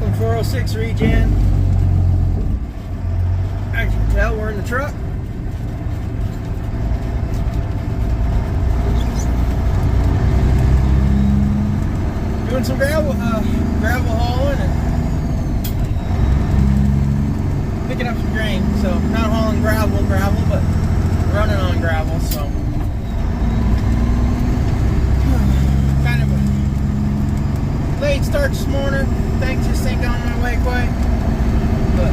Welcome 406 Regen. As you can tell, we're in the truck. Doing some gravel hauling and picking up some grain. So not hauling gravel, but running on gravel. So kind of a late start this morning. Things just ain't going my way quite. But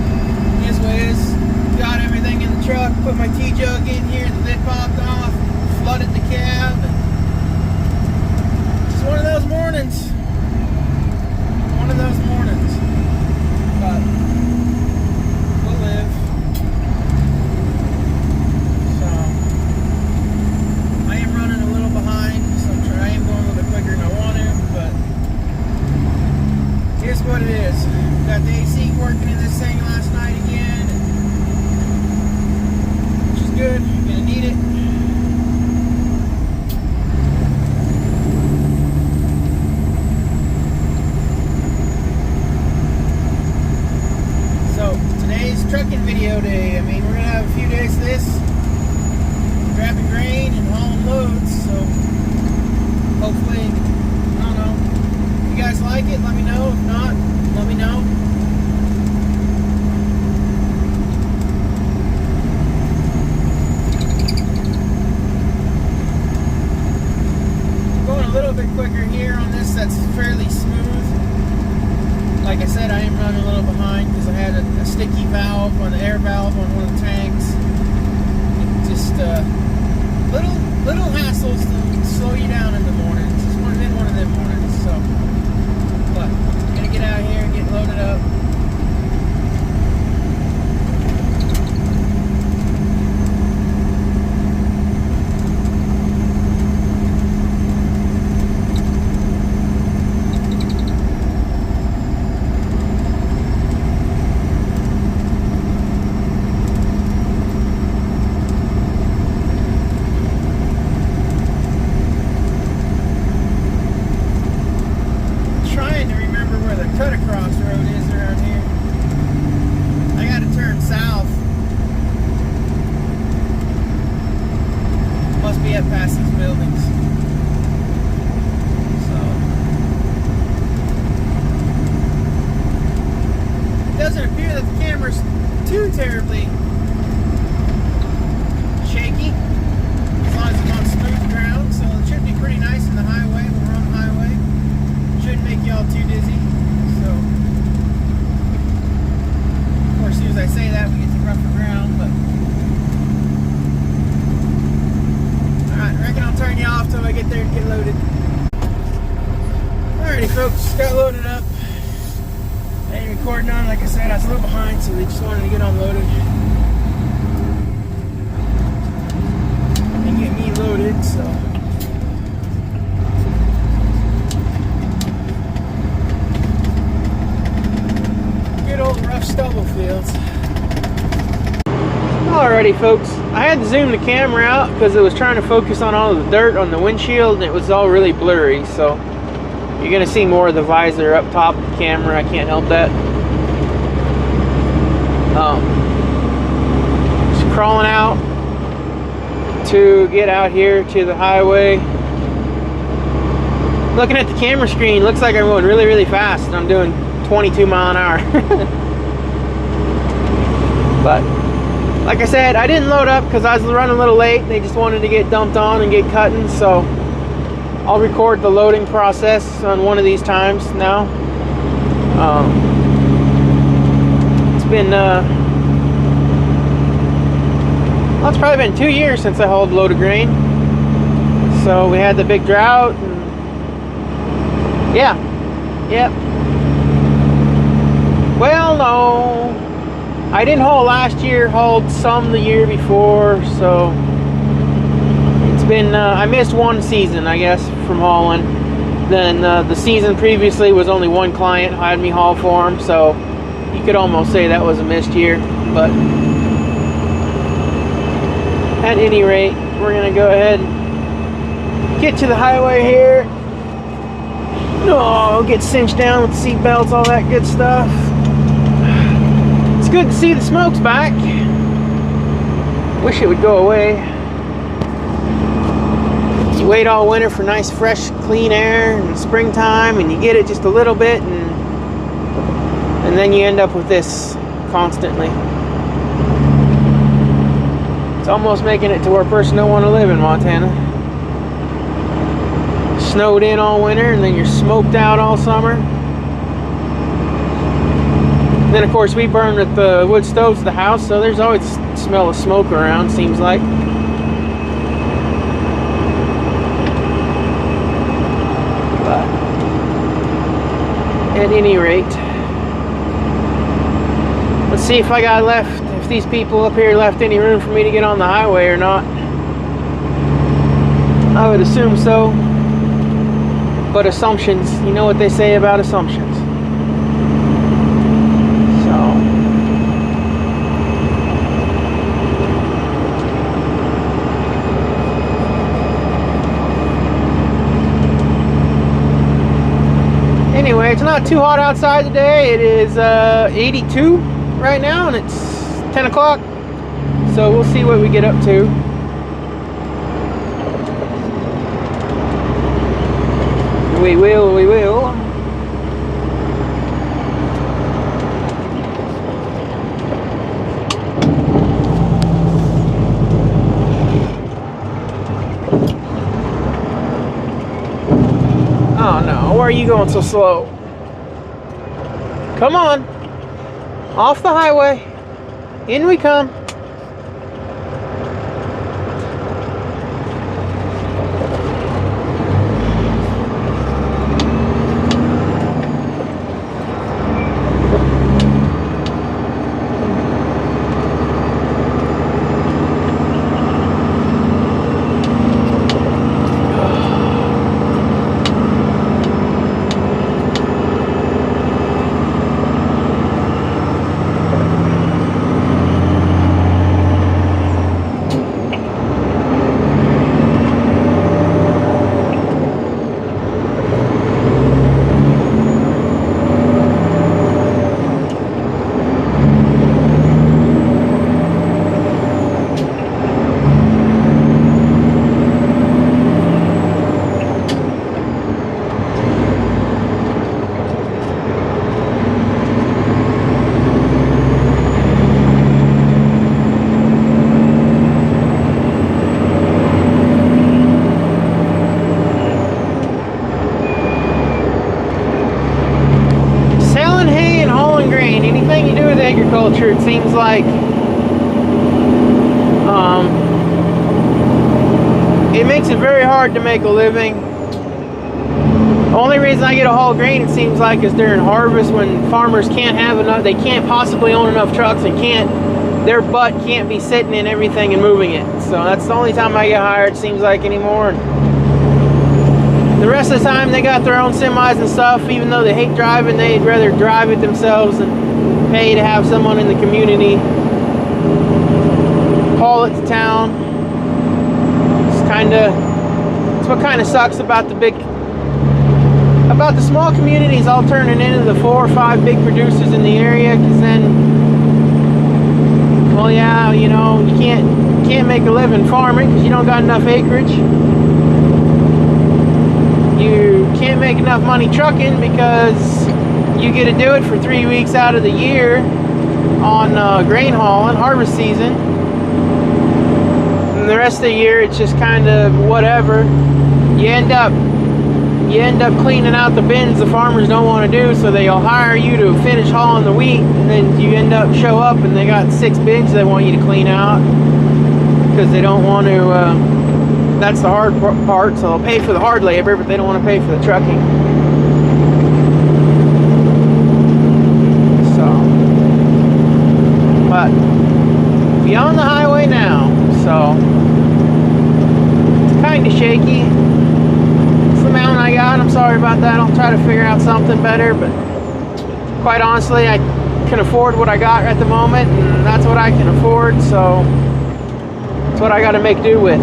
here's what it is. Got everything in the truck. Put my tea jug in here. The lid popped off. Flooded the cab. And it's one of those mornings. One of those mornings, but we'll live. So I am running a little behind, so I am going a little bit quicker than I want to, but here's what it is. Got the AC working in this thing last night again, which is good. You're gonna need it. Trucking video day. I mean, we're gonna have a few days of this, grabbing grain and hauling loads. So hopefully, I don't know. If you guys like it, let me know. If not, let me know. Going a little bit quicker here on this. That's fairly smooth. Like I said, I am running a little behind because I had a sticky valve on the air valve on one of the tanks. It just little hassles to slow you down in the mornings. It's one of them mornings. So, but I'm gonna get out here and get loaded up. Cut across road is around here. I gotta turn south. Must be up past these buildings. So it doesn't appear that the camera's too terribly shaky. As long as it's on smooth ground, so it should be pretty nice in the highway. We're on the highway. Shouldn't make y'all too dizzy. So, of course, as soon as I say that, we get to rougher ground, but alright, I reckon I'll turn you off till I get there and get loaded. Alrighty, folks, got loaded up. I ain't recording on, like I said, I was a little behind, so they just wanted to get unloaded and get me loaded, so. Rough stubble fields. Alrighty, folks, I had to zoom the camera out because it was trying to focus on all of the dirt on the windshield and it was all really blurry, so you're gonna see more of the visor up top of the camera. I can't help that. Just crawling out to get out here to the highway. Looking at the camera screen, looks like I'm going really, really fast and I'm doing 22 mile an hour. But like I said, I didn't load up because I was running a little late. They just wanted to get dumped on and get cutting, so I'll record the loading process on one of these times now. It's been well, it's probably been 2 years since I hauled a load of grain. So we had the big drought and yeah, yep. Well, no, I didn't haul last year, hauled some the year before, so it's been, I missed one season, I guess, from hauling. Then the season previously was only one client hired me haul for him, so you could almost say that was a missed year. But at any rate, we're gonna go ahead and get to the highway here. No, get cinched down with seat belts, all that good stuff. It's good to see the smoke's back. Wish it would go away. You wait all winter for nice, fresh, clean air in springtime, and you get it just a little bit, and then you end up with this constantly. It's almost making it to where a person don't want to live in Montana. Snowed in all winter, and then you're smoked out all summer. Then of course we burn with the wood stoves at the house, so there's always a smell of smoke around, seems like. But at any rate, let's see if I got left, if these people up here left any room for me to get on the highway or not. I would assume so. But assumptions, you know what they say about assumptions. So, anyway, it's not too hot outside today. It is 82 right now, and it's 10 o'clock. So we'll see what we get up to. We will, we will. Oh no, where are you going so slow? Come on. Off the highway. In we come. Agriculture, it seems like it makes it very hard to make a living. The only reason I get a haul grain, it seems like, is during harvest, when farmers can't have enough, they can't possibly own enough trucks, and their butt can't be sitting in everything and moving it. So that's the only time I get hired, it seems like, anymore. The rest of the time they got their own semis and stuff. Even though they hate driving, they'd rather drive it themselves and pay to have someone in the community haul it to town. It's what kind of sucks about the small communities all turning into the 4 or 5 big producers in the area, because then, well, yeah, you know, you can't make a living farming because you don't got enough acreage. You can't make enough money trucking because you get to do it for 3 weeks out of the year on grain hauling, harvest season. And the rest of the year, it's just kind of whatever. You end up cleaning out the bins the farmers don't want to do, so they'll hire you to finish hauling the wheat, and then you end up show up and they got 6 bins they want you to clean out because they don't want to. That's the hard part. So they'll pay for the hard labor, but they don't want to pay for the trucking. But beyond the highway now, so it's kind of shaky. It's the mountain I got. I'm sorry about that. I'll try to figure out something better, but quite honestly, I can afford what I got at the moment, and that's what I can afford, so that's what I got to make do with.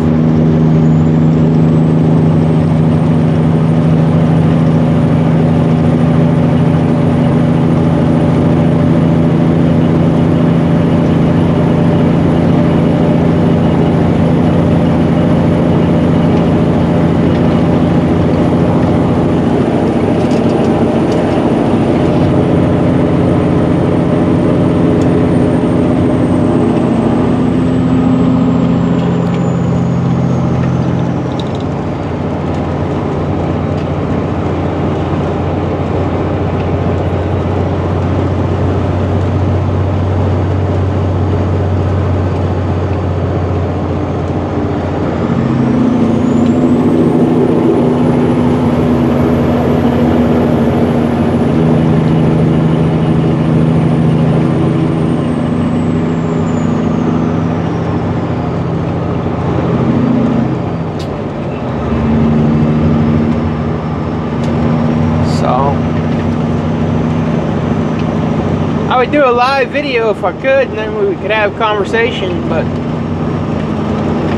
would do a live video if I could, and then we could have conversation, but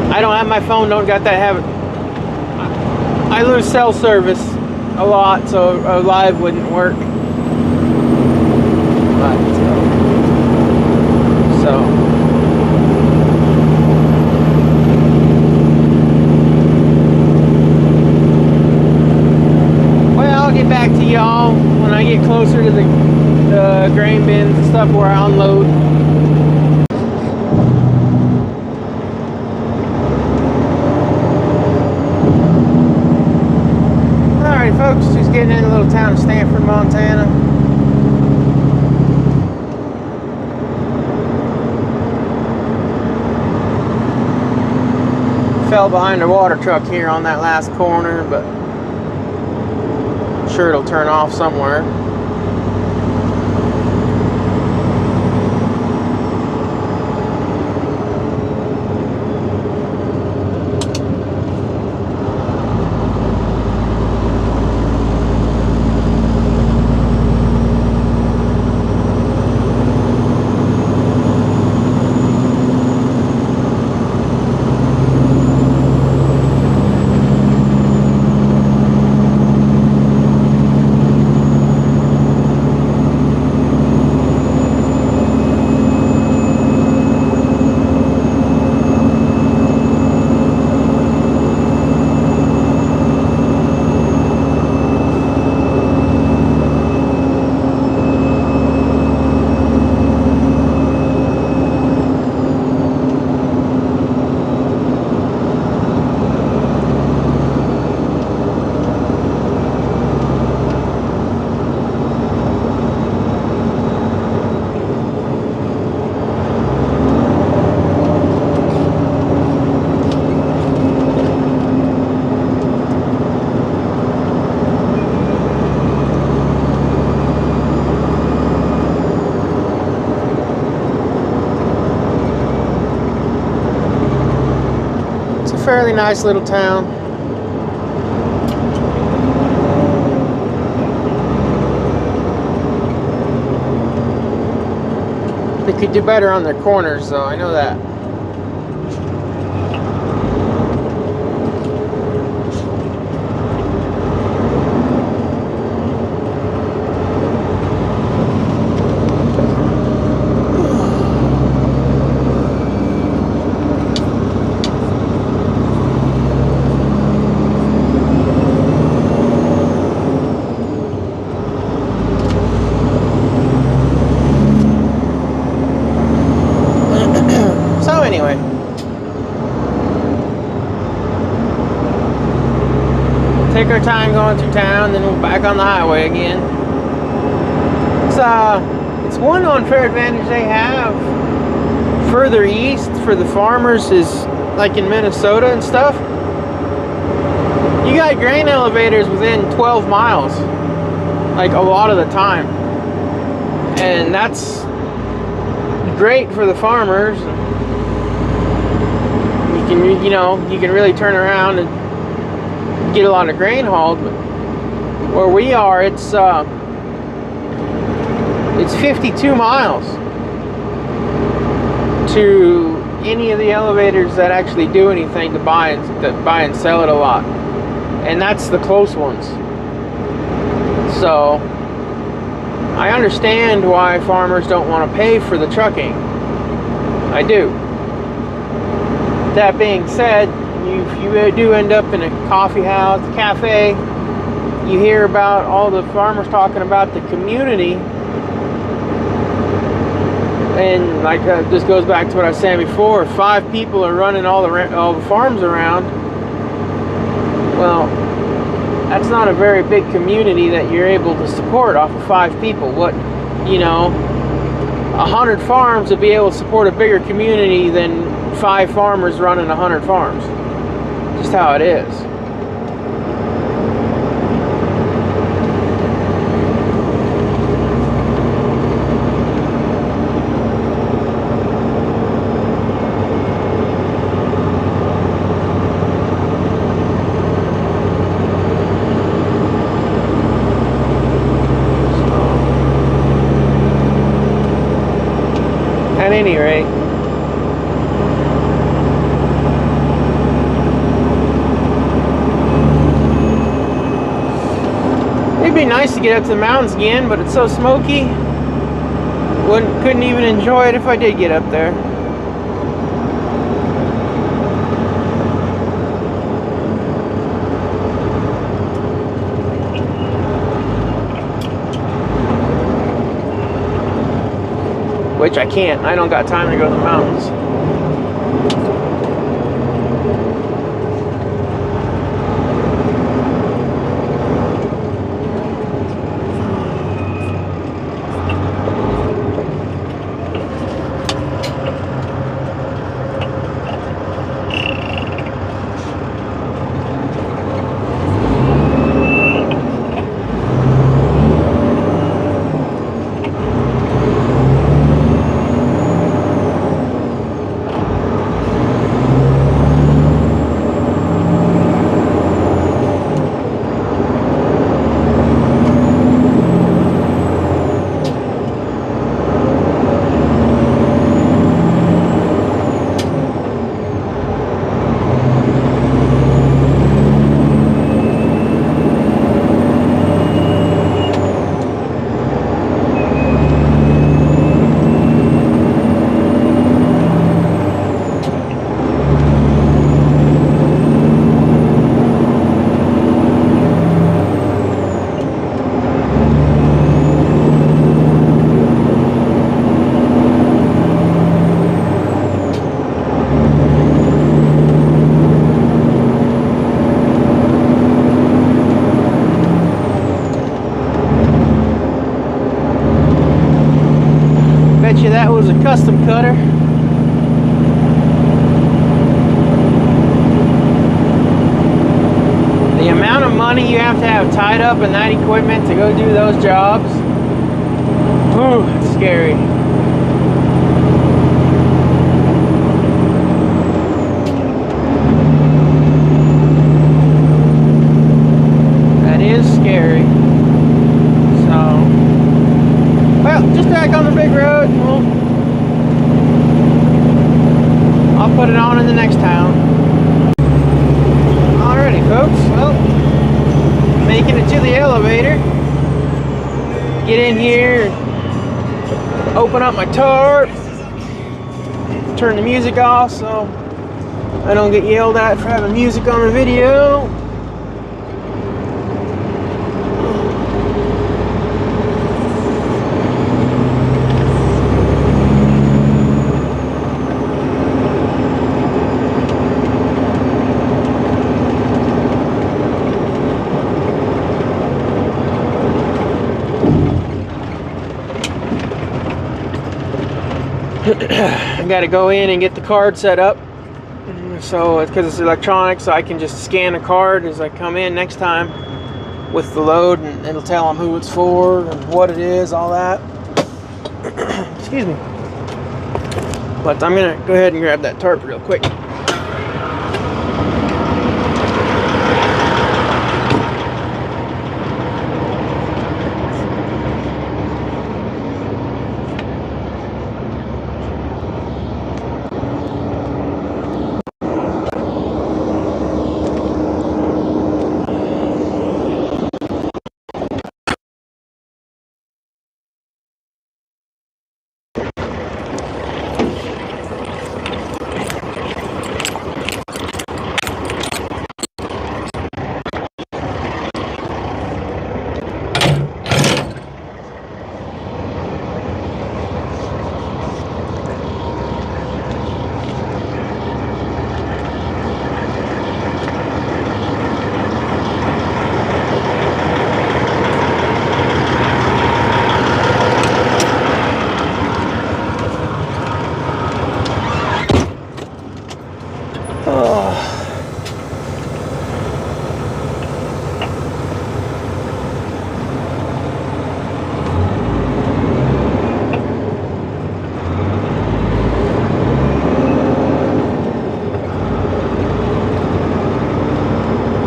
I don't have my phone, don't got that habit. I lose cell service a lot, so a live wouldn't work. But, well, I'll get back to y'all when I get closer to the grain bins and stuff where I unload. Alright folks, just getting in a little town of Stanford, Montana. Fell behind a water truck here on that last corner, but I'm sure it'll turn off somewhere. Fairly nice little town. They could do better on their corners though, I know that. Anyway, take our time going through town, then we're back on the highway again. It's one unfair advantage they have further east for the farmers is like in Minnesota and stuff. You got grain elevators within 12 miles, like a lot of the time, and that's great for the farmers. You can really turn around and get a lot of grain hauled. But where we are, it's 52 miles to any of the elevators that actually do anything to buy and sell it a lot, and that's the close ones. So I understand why farmers don't want to pay for the trucking. I do. That being said, if you do end up in a coffee house, cafe, you hear about all the farmers talking about the community, and like this goes back to what I was saying before. If 5 people are running all the farms around, well, that's not a very big community that you're able to support off of 5 people. 100 farms would be able to support a bigger community than 5 farmers running 100 farms. Just how it is. any rate. It'd be nice to get up to the mountains again, but it's so smoky. Couldn't even enjoy it if I did get up there. Which I can't. I don't got time to go to the mountains. Bet you that was a custom cutter. The amount of money you have to have tied up in that equipment to go do those jobs, ooh, it's scary. That is scary. Well, just back on the big road. I'll put it on in the next town. Alrighty, folks. Well, making it to the elevator. Get in here, open up my tarp, turn the music off so I don't get yelled at for having music on the video. I gotta go in and get the card set up, so it's because it's electronic, so I can just scan a card as I come in next time with the load, and it'll tell them who it's for and what it is, all that. Excuse me. But I'm gonna go ahead and grab that tarp real quick.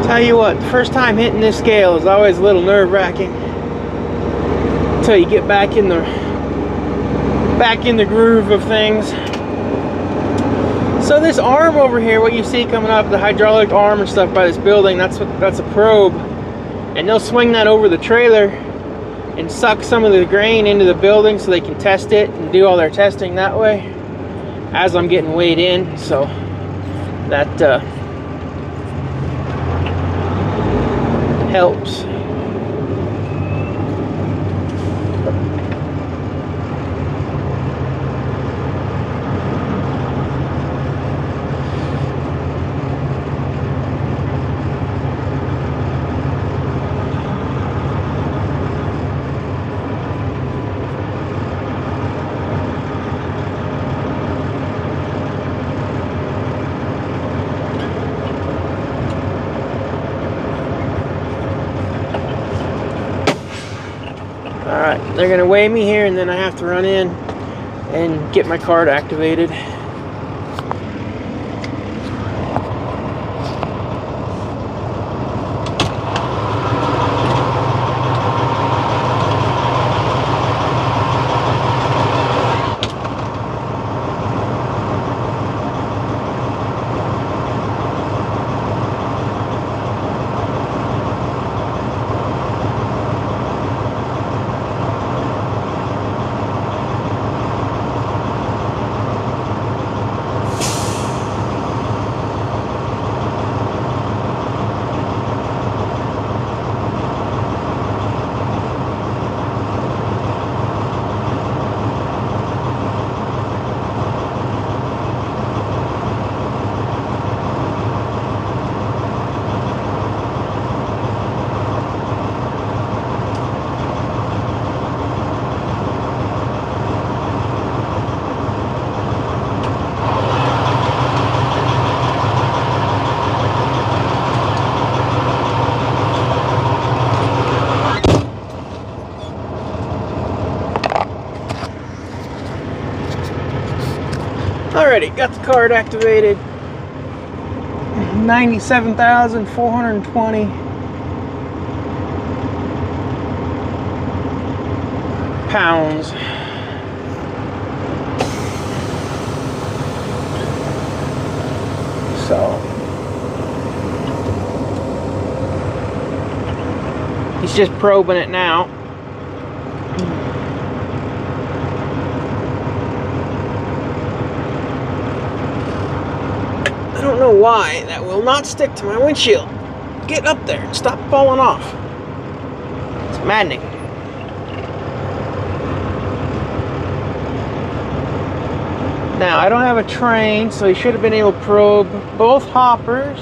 Tell you what, the first time hitting this scale is always a little nerve-wracking until you get back in the back in the groove of things. So this arm over here, what you see coming up, the hydraulic arm and stuff by this building, that's a probe, and they'll swing that over the trailer and suck some of the grain into the building so they can test it and do all their testing that way as I'm getting weighed in. So that helps. Alright, they're going to weigh me here, and then I have to run in and get my card activated. Alrighty, got the card activated. 97,420. pounds. So he's just probing it now. I don't know why that will not stick to my windshield. Get up there and stop falling off. It's maddening. Now, I don't have a train, so he should have been able to probe both hoppers.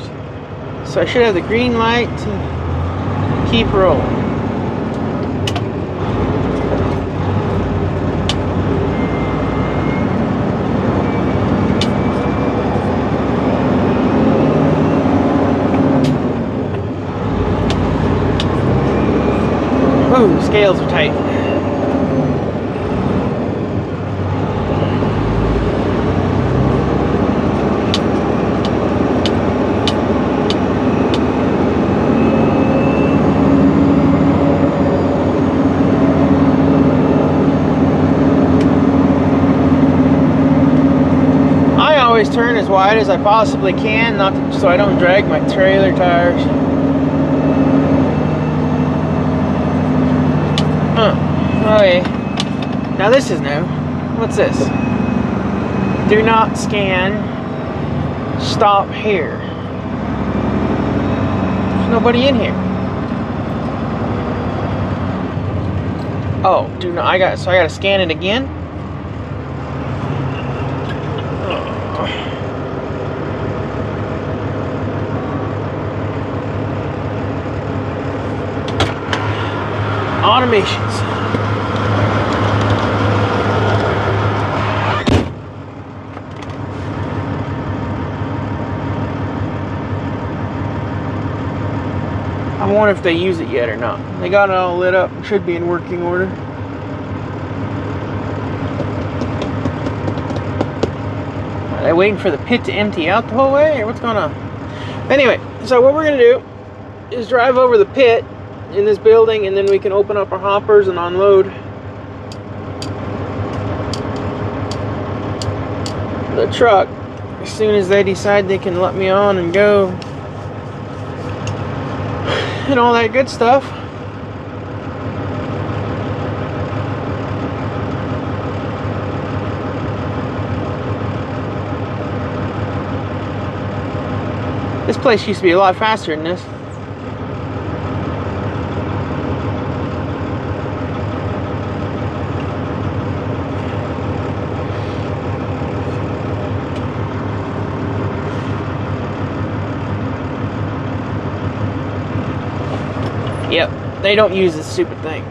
So I should have the green light to keep rolling. Ooh, the scales are tight. I always turn as wide as I possibly can, so I don't drag my trailer tires. Okay, now this is new. What's this? Do not scan. Stop here. There's nobody in here. Oh, do not. I gotta scan it again. Automations. I wonder if they use it yet or not. They got it all lit up. It should be in working order. Are they waiting for the pit to empty out the whole way, or what's going on? Anyway, so what we're gonna do is drive over the pit in this building, and then we can open up our hoppers and unload. the truck as soon as they decide they can let me on and go and all that good stuff. This place used to be a lot faster than this. Yep, they don't use this stupid thing,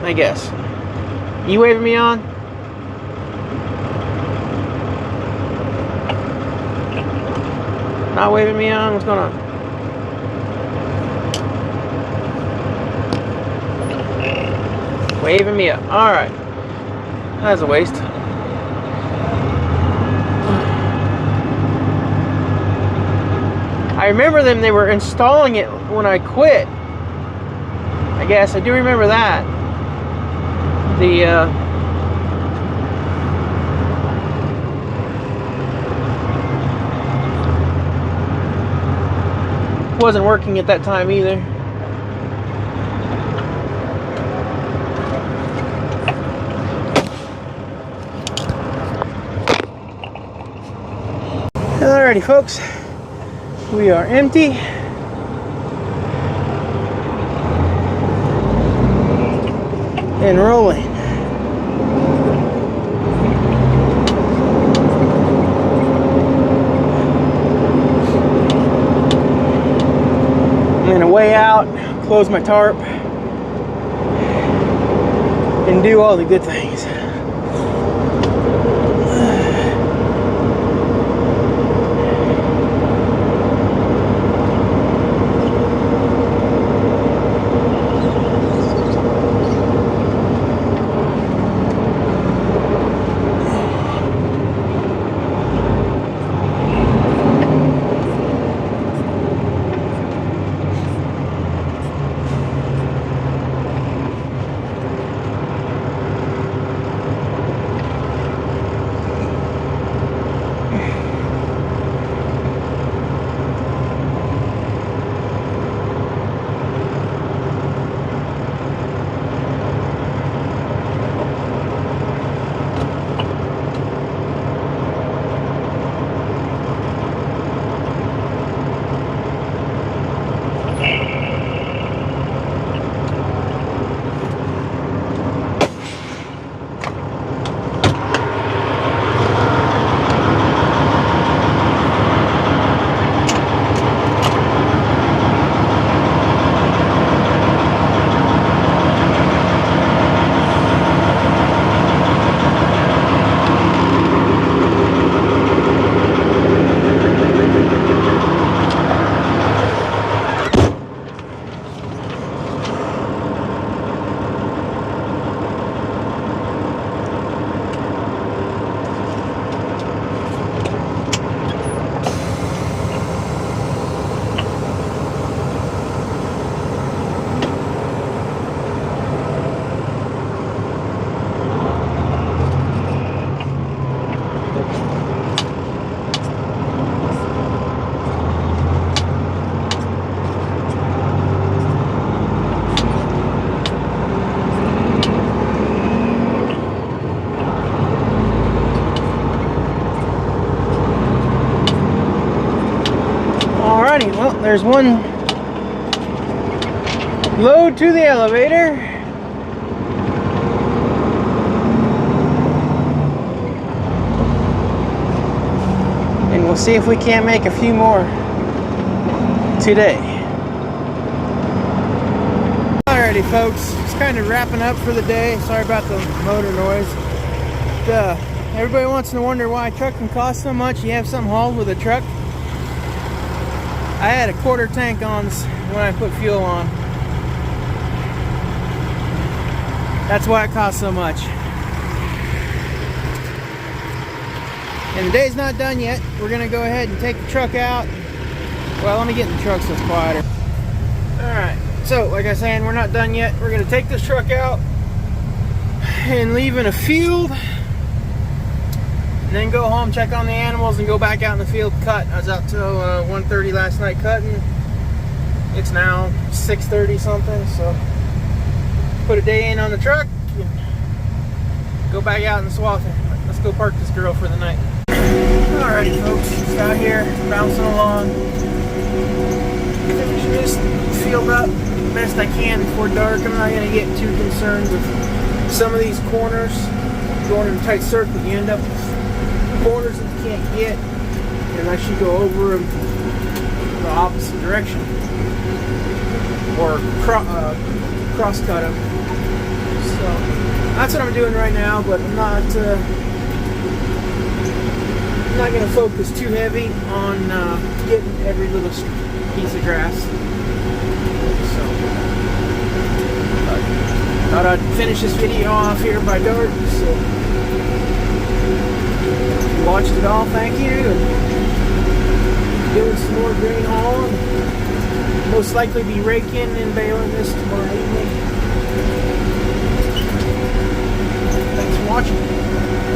I guess. You waving me on? Not waving me on? What's going on? Waving me up. Alright. That's a waste. I remember them, they were installing it when I quit. I guess I do remember that. Wasn't working at that time either. Alrighty, folks, we are empty. And rolling. I'm gonna weigh out, close my tarp, and do all the good things. Well, there's one load to the elevator. And we'll see if we can't make a few more today. Alrighty, folks, just kind of wrapping up for the day. Sorry about the motor noise. Everybody wants to wonder why trucking costs so much. You have something hauled with a truck. I had a quarter tank on when I put fuel on. That's why it costs so much. And the day's not done yet. We're gonna go ahead and take the truck out. Well, let me get in the truck so it's quieter. Alright, so like I was saying, we're not done yet. We're gonna take this truck out and leave in a field. and then go home, check on the animals, and go back out in the field cut. I was out till 1:30 last night cutting. It's now 6:30 something, so put a day in on the truck and go back out in the swath. Let's go park this girl for the night. Alrighty folks, just out here bouncing along. Finish this field up best I can before dark. I'm not going to get too concerned with some of these corners. Going in a tight circle, you end up with corners that you can't get unless you go over them the opposite direction or cross cut them. So that's what I'm doing right now, but I'm not going to focus too heavy on getting every little piece of grass. So thought I'd finish this video off here by dark. So if you watched it all, thank you. And doing some more grain hauling. Most likely be raking and baling this tomorrow evening. Thanks for watching.